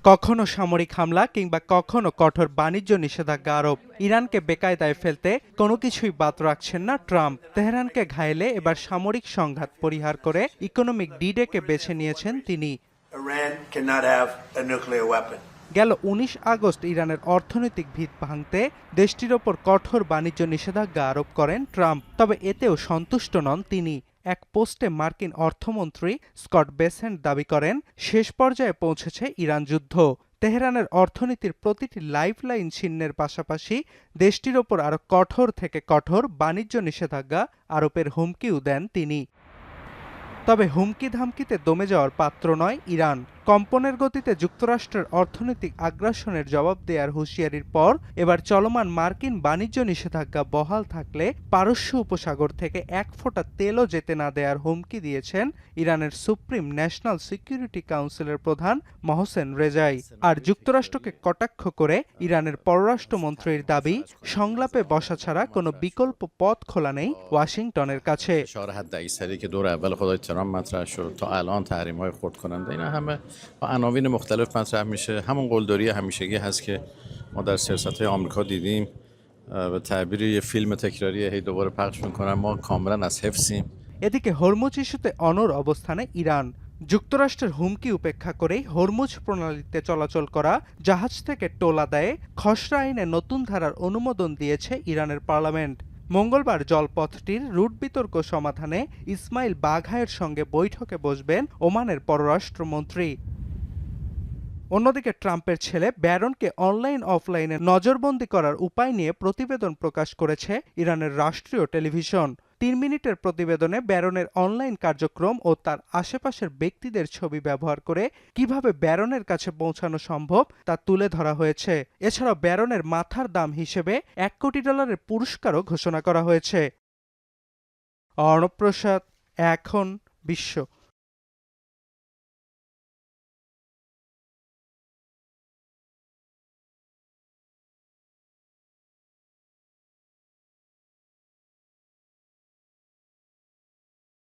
কখনো সামরিক হামলা কিংবা কখনো কঠোর বাণিজ্য নিষেধাজ্ঞা আরোপ। ইরানকে বেকায়দায় ফেলতে কোনো কিছুই বাদ রাখছেন না ট্রাম্প। তেহরানকে ঘায়েলে এবার সামরিক সংঘাত পরিহার করে ইকোনমিক ডি-ডেকে বেছে নিয়েছেন তিনি। গেল ১৯ আগস্ট ইরানের অর্থনৈতিক ভিত ভাঙতে দেশটির ওপর কঠোর বাণিজ্য নিষেধাজ্ঞা আরোপ করেন ট্রাম্প। তবে এতেও সন্তুষ্ট নন তিনি। এক পোস্টে মার্কিন অর্থমন্ত্রী স্কট বেসেন্ট দাবি করেন, শেষ পর্যায়ে পৌঁছেছে ইরান যুদ্ধ। তেহরানের অর্থনীতির প্রতিটি লাইফলাইন ছিন্নের পাশাপাশি দেশটির ওপর আরও কঠোর থেকে কঠোর বাণিজ্য নিষেধাজ্ঞা আরোপের হুমকিও দেন তিনি। তবে হুমকি ধামকিতে দমে যাওয়ার পাত্র নয় ইরান। কম্পনের গতিতে যুক্তরাষ্ট্রের অর্থনৈতিক আগ্রাসনের জবাব দেওয়ার হুঁশিয়ারির পর এবার চলমান মার্কিন বাণিজ্য নিষেধাজ্ঞা বহাল থাকলে পারস্য উপসাগর থেকে এক ফোঁটা তেলও যেতে না দেওয়ার হুমকি দিয়েছেন ইরানের সুপ্রিম ন্যাশনাল সিকিউরিটি কাউন্সিলের প্রধান মহসেন রেজাই। আর যুক্তরাষ্ট্রকে কটাক্ষ করে ইরানের পররাষ্ট্রমন্ত্রীর দাবি, সংলাপে বসা ছাড়া কোনো বিকল্প পথ খোলা নেই ওয়াশিংটনের কাছে। مطرح شد تا الان تحریم‌های خردکننده اینا همه با عناوین مختلف مطرح میشه. همون قلدری همیشگی هست که ما در سیاست‌های آمریکا دیدیم. به تعبیر یه فیلم تکراری هی دوباره پخش می‌کنن. ما کاملا از حفظیم. এদিকে হরমুজ ইস্যুতে অনড় অবস্থানে ইরান। যুক্তরাষ্ট্রের হুমকি উপেক্ষা করেই হরমুজ প্রণালীতে চলাচল করা জাহাজ থেকে টোল আদায়ে খসড়া আইনে নতুন ধারার অনুমোদন দিয়েছে ইরানের পার্লামেন্ট। মঙ্গলবার জলপথটির রুট বিতর্ক সমাধানে ইসমাইল বাঘায়ের সঙ্গে বৈঠকে বসবেন ওমানের পররাষ্ট্রমন্ত্রী। অন্যদিকে ট্রাম্পের ছেলে ব্যারনকে অনলাইন অফলাইনে নজরবন্দি করার উপায় নিয়ে প্রতিবেদন প্রকাশ করেছে ইরানের রাষ্ট্রীয় টেলিভিশন। ৩ মিনিটের প্রতিবেদনে ব্যারনের অনলাইন কার্যক্রম ও তার আশেপাশের ব্যক্তিদের ছবি ব্যবহার করে কিভাবে ব্যারনের কাছে পৌঁছানো সম্ভব তা তুলে ধরা হয়েছে। এছাড়াও ব্যারনের মাথার দাম হিসেবে $1 কোটি পুরস্কারও ঘোষণা করা হয়েছে। অর্ণব প্রসাদ, এখন বিশ্ব।